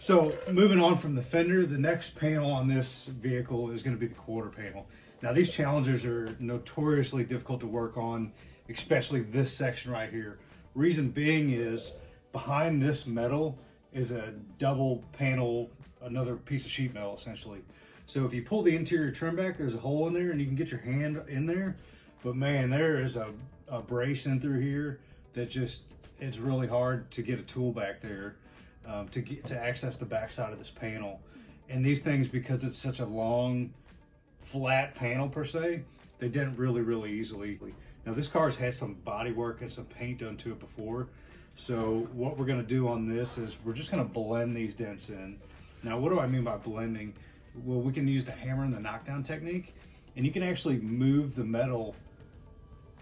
So moving on from the fender, the next panel on this vehicle is going to be the quarter panel. Now these Challengers are notoriously difficult to work on, especially this section right here. Reason being is behind this metal is a double panel, another piece of sheet metal essentially. So if you pull the interior trim back, there's a hole in there and you can get your hand in there. But man, there is a brace in through here that just, it's really hard to get a tool back there. To access the backside of this panel. And these things, because it's such a long flat panel per se, they dent really easily. Now this car's had some body work and some paint done to it before, so what we're going to do on this is we're just going to blend these dents in. Now what do I mean by blending? Well, we can use the hammer and the knockdown technique, and you can actually move the metal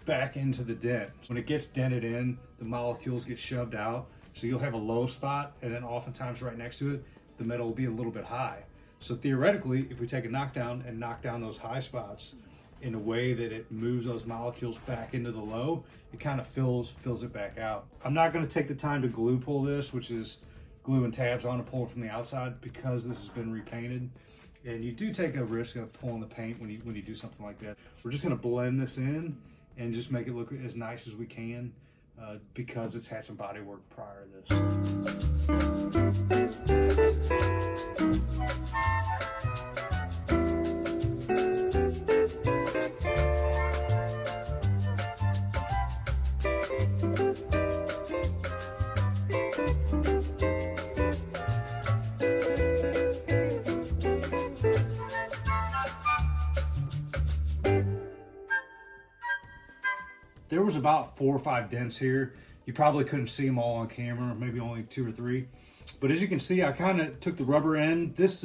back into the dent. When it gets dented in, the molecules get shoved out. So you'll have a low spot, and then oftentimes right next to it, the metal will be a little bit high. So theoretically, if we take a knockdown and knock down those high spots in a way that it moves those molecules back into the low, it kind of fills it back out. I'm not going to take the time to glue pull this, which is gluing tabs on and pulling from the outside, because this has been repainted. And you do take a risk of pulling the paint when you do something like that. We're just going to blend this in and just make it look as nice as we can. Because it's had some body work prior to There was about 4 or 5 dents here. You probably couldn't see them all on camera, maybe only 2 or 3. But as you can see, I kind of took the rubber end. This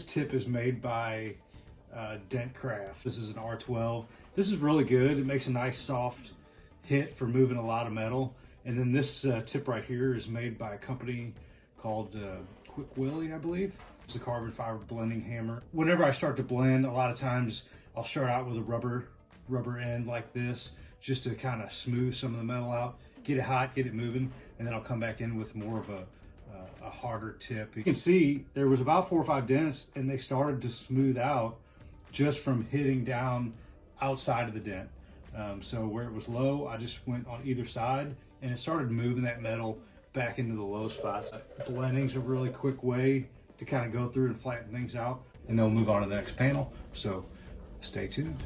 tip is made by Dent Craft. This is an R12. This is really good. It makes a nice soft hit for moving a lot of metal. And then this tip right here is made by a company called Willey, I believe. It's a carbon fiber blending hammer. Whenever I start to blend, a lot of times I'll start out with a rubber end like this, just to kind of smooth some of the metal out, get it hot, get it moving, and then I'll come back in with more of a harder tip. You can see there was about 4 or 5 dents, and they started to smooth out just from hitting down outside of the dent. So where it was low, I just went on either side, and it started moving that metal back into the low spots. Blending's a really quick way to kind of go through and flatten things out, and then we'll move on to the next panel. So stay tuned.